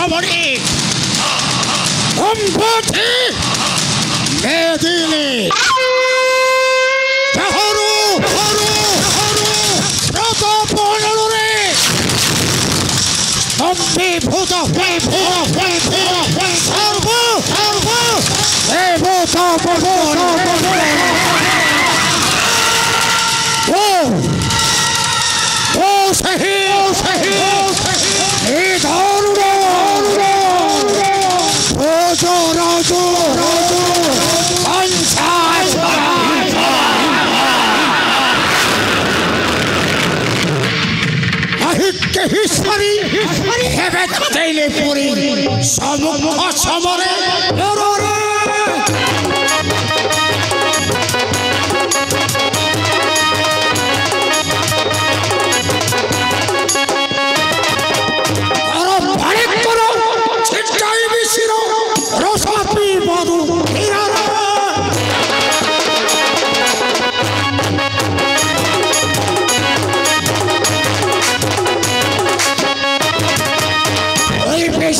সমরে সম্পথে মেদিনী হরু হরু হরু প্রতাপনরে সম্বিভূত সর্ব সর্ব দেবতা ও সহি এই ধর্ম রাজু রাজু রাজু পঞ্চাশ আহিকে হিসরি হেবে তেলে পুরি সমুখ সমরে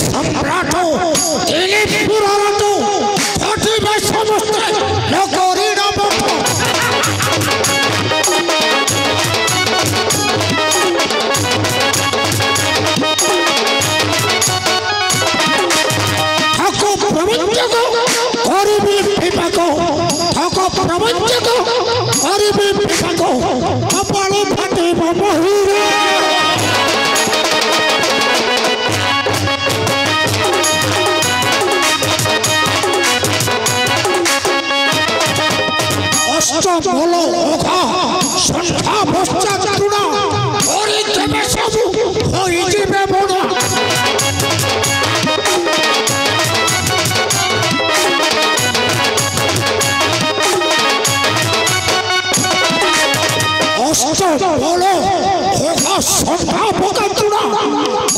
সম্রাট পুরাত ঘটিবে সমস্ত নগরীর ঠাকুর প্রবঞ্চক গরিবী বিভাগ ঠাকুর প্রবঞ্চক গরিবী বিভাগ কপাল ফাটিব মহিলা বলো সংখ্যা পশ্চাৎ চূড়া হরি দেবে সবু হরি দেবে মোড়া অষ্ট বলো সংখ্যা পশ্চাৎ চূড়া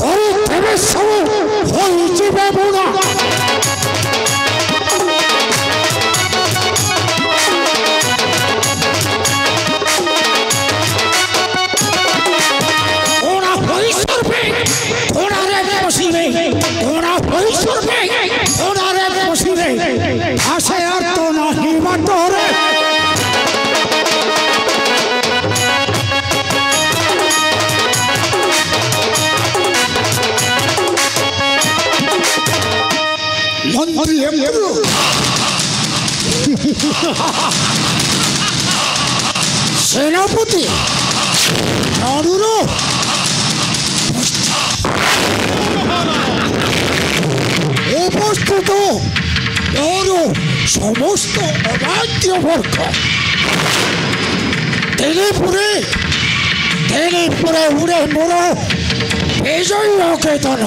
হরি দেবে সবু হরি দেবে মোড়া আসে আর তো নাহি মাতরে মন্ত্রী সেনাপতি নরুর উপস্থিত সমস্ত রাজ্যবর্গ তেলিপুরে উড়ে মোড়ো বিজয় অকেতন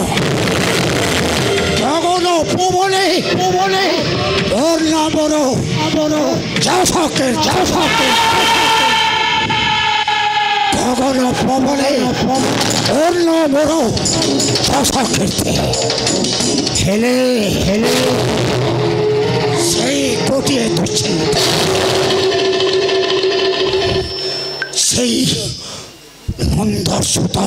গগন পবনে ওর নামর গগন পবনে ওর নামর যশকীর্তি হেলে হেলে সেই কটিয়ে তুলছে সেই মন্দস্যুত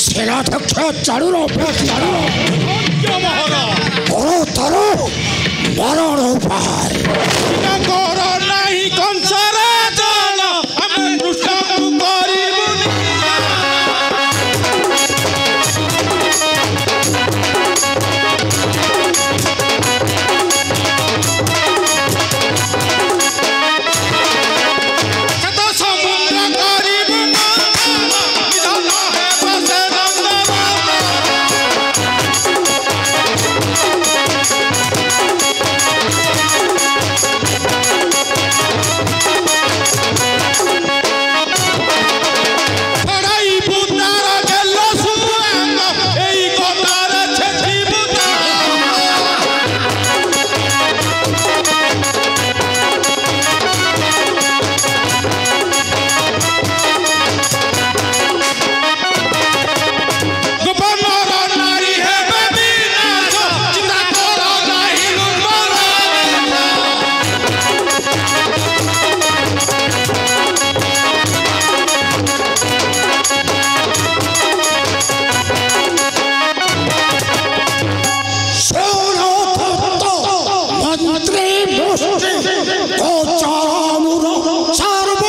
সেনাধ্যক্ষ চারুর গুরুতর মরণ উপায় मुष्टि ओ चारुर सर्व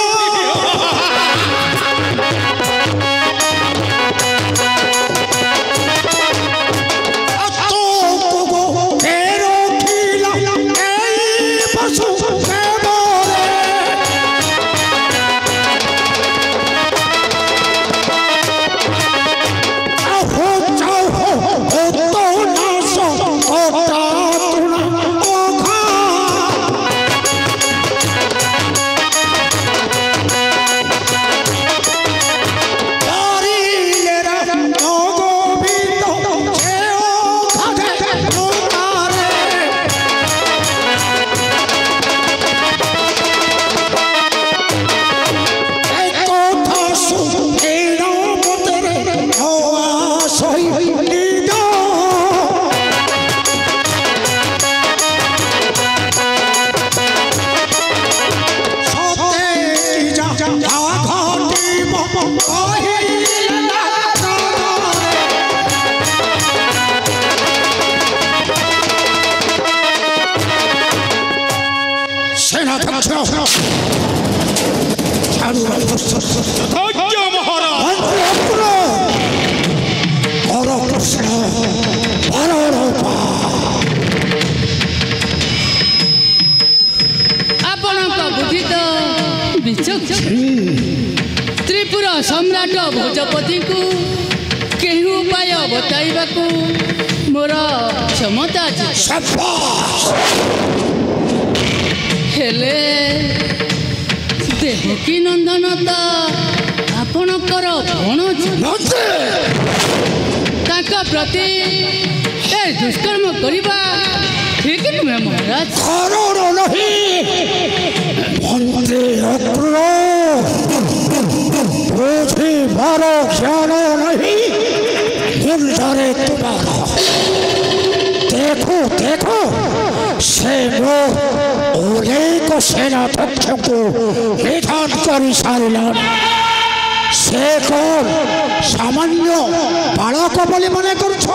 त्रिपुरा सम्राट भोजपति को केहू उपाय बताइबा को मोर क्षमता हेले देवकी नंदन तो आपणकर भणज ताका प्रति ए दुष्कर्म करवा ठीक नुहे महाराज बारो ख्यालो नहीं निर्धारे तुम्हारा देखो देखो से ओले को सेनाध्यक्ष को निधान करी सारिलान से कौन सामान्य बालक बोली मने करछ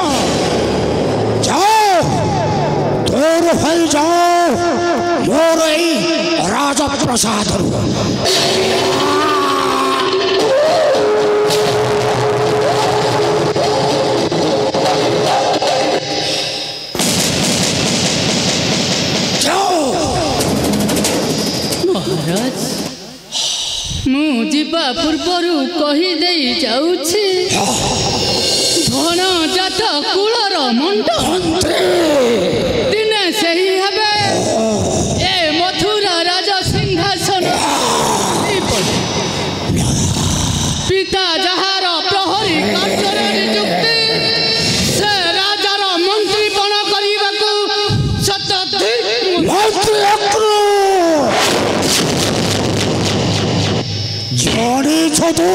जाओ दूर हो जाओ मोर राजप्रसाद महाराज मु जीवा पूर्वर कहीदे जाऊछि धन जात कुलर मंड दिने सही हेबे ए मथुरा राज सिंहासन पिता जहार प्रहरी कार्य नियुक्ति से राजार मंत्री बन करने छतु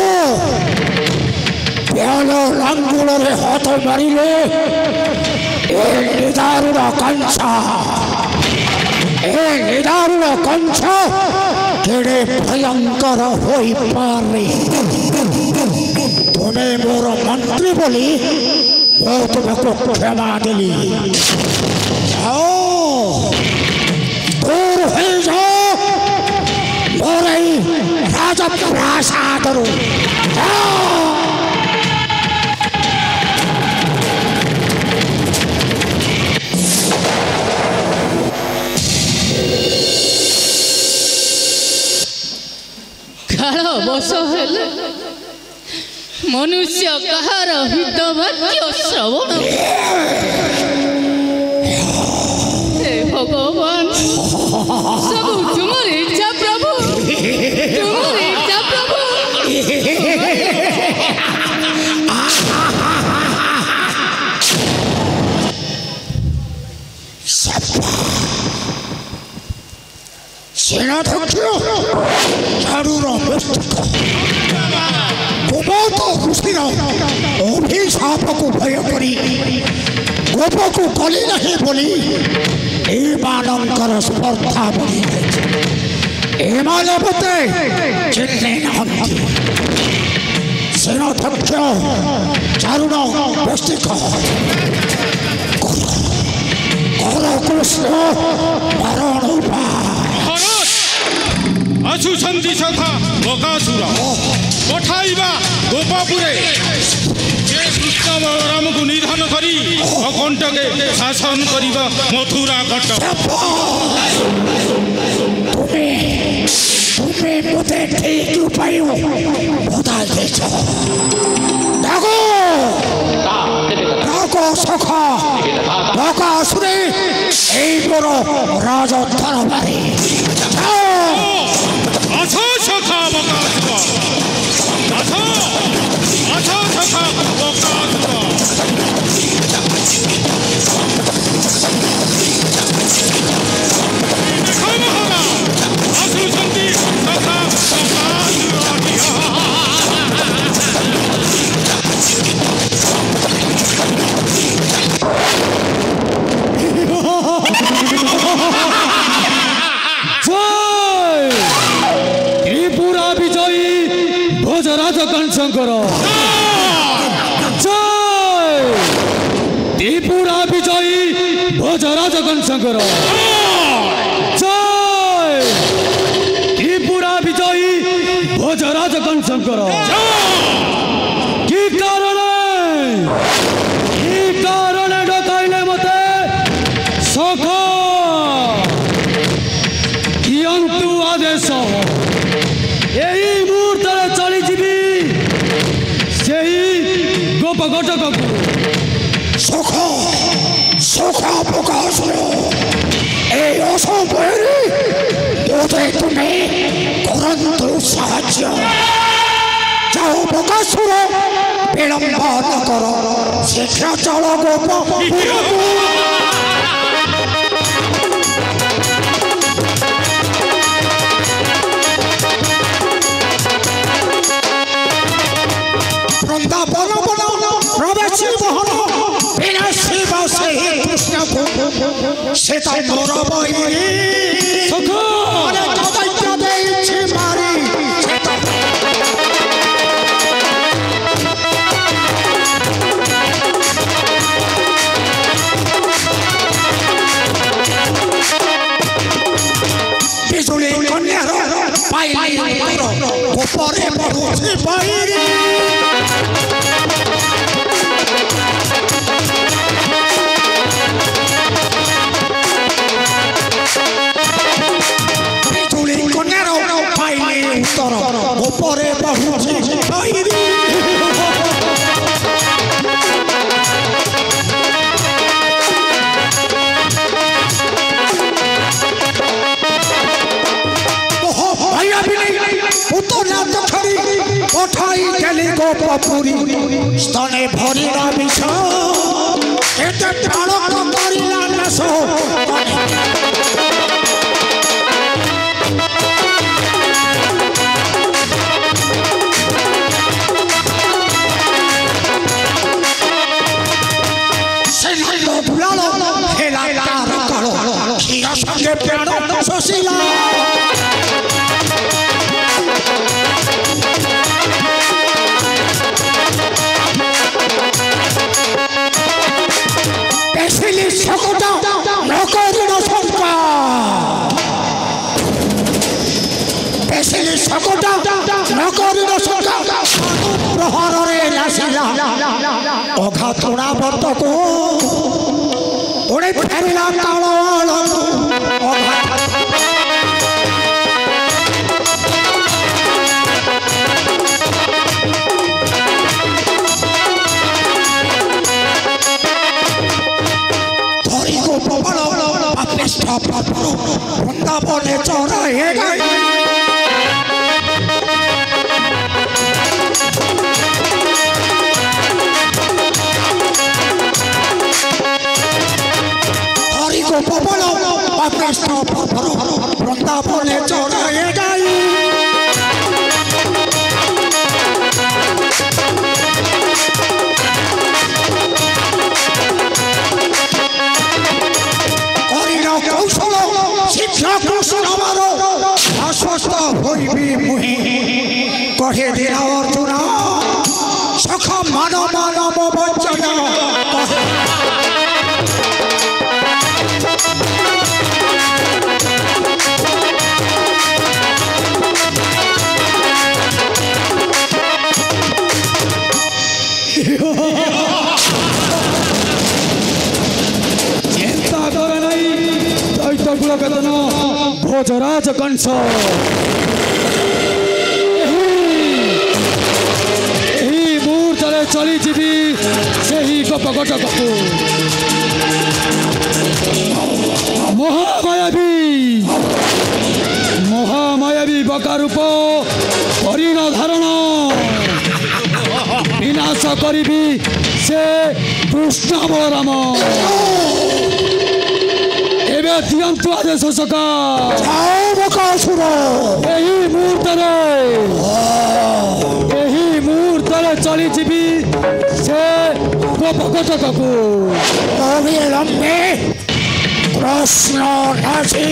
प्यालो लांगुलरे हाथ मारिले ए निदारुण कंसा केड़े भयंकर होई पारे तुम्हें मोर मंत्री बोली वो तुमको क्षमा दिली जाओ दूर हो जाओ मोर राजप्रासाद काल बस हेले मनुष्य कहार हित वाक्य श्रवण हे भगवान सब तुमर इच्छा प्रभु तुमर इच्छा प्रभु सेनाध्यक्ष चारुर गोपत ऋषिर अभिशाप को भय करी गोप को गली नहीं बोली एमानंकर स्पर्धा बढ़ी एमाने बते चिन्हे नहंती सेनाध्यक्ष चारुर व्यस्तिक हर कृष्ण मरण भरत आसुछन्ति सखा बकासुर पठाइबा गोपपुरे जे कृष्ण बलरामको निधन करी अकण्टके शासन करिबा मथुरा कटक तुम्हें मुझे ठीक उपाय बता देছো देखो देखो सखा बकासुरे এই বড় রাজধান বাড়ি आछो सखा बकासुर आछो सखा बकासुर आसुछन्ति सखा त्रिपुरा विजयी भोजराज कणशंकर जय त्रिपुरा विजयी भोजराज कणशंकर जय त्रिपुरा विजयी भोजराज कणशंकर की कारण डकाइले मते सखा कियंतु आदेश यही मुहूर्त चली जीवी से गोप घटक सखा सखा बकासुर এই অসম্ভবেরই তোদের তুমি করন্ত সাহায্য যাও বকাসুর বিলম্ব ন কর শীঘ্র চলো গোপপুরকু বৃন্দাবন বন প্রবেশী মোহন বিনাশী বসে কৃষ্ণকু সেটা মোর বৈরী অনেক দৈত্য দিয়েছি মারি বিজুলি কন্যার পাইলি গোপরে বহুছি বৈরী উপরে বহুছি বৈরী পঠাই গেলি গোপপুরী স্তনে ভরিলা বিষ এতে বালক করিলা নাশ সঙ্গে প্রাণ শশীলা পেশিলি সকটা নকরিল শঙ্কা পেশিলি সকটা নকরিল শঙ্কা প্রহরে নাসিলা অঘাতরা বর্তকু ওরে ফেরিলা কাল ধরি গোপল আপৃষ্ঠ বৃন্দাবনে চড়াইয়ে গাই গোপল আপৃষ্ঠ বৃন্দাবনে চড়াইয়ে গাই করিল কৌশল শীঘ্র কৌশল আমার আশ্বস্ত হইবি মুহি কহে দিলা অর্জুনা সখা মানব মানব বঞ্চনা ସନାତନ ଭୋଜରାଜ କଂସ ଏହି ମୁହୂର୍ତ୍ତରେ ଚଳିଯିବି ସେହି ଗୋପ ଗୋଟକକୁ ମହାମାୟାବୀ ବକା ରୂପ ହରିଣ ଧାରଣ ବିନାଶ କରିବି ସେ କୃଷ୍ଣ ବଳରାମ ଏବେ ଦିଅନ୍ତୁ ଆଦେଶ ସକା ଏହି ମୁହୂର୍ତ୍ତରେ ଚଳିଯିବି ସେ ଗୋପ ଗୋଟକକୁ অবিলম্বে প্রশ্ন রাশি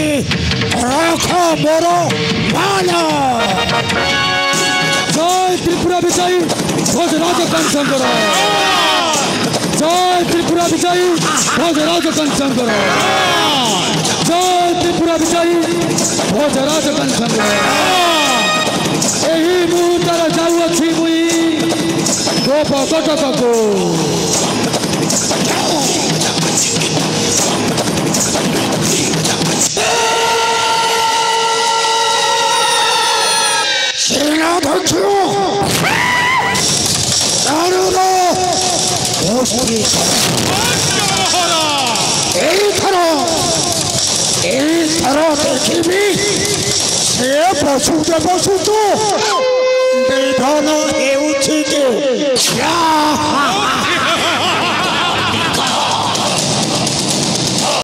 রাখ বড় ভালো জয় ত্রিপুরা বিজয়ী ভোজরাজ কাঞ্চনকর জয় ত্রিপুরা বিজয়ী ভোজরাজ কাঞ্চনকর জয় ত্রিপুরা বিজয়ী ভোজরাজ কাঞ্চনকর ଏହି ମୁହୂର୍ତ୍ତରେ ଯାଉଅଛି ମୁଇଁ ଗୋପ କଟକକୁ সেনাধ্যক্ষ এইথର ଦେଖିବି ସେ ବସୁଦେବ ସୁତ ନିଧନ ହେଉଛି କି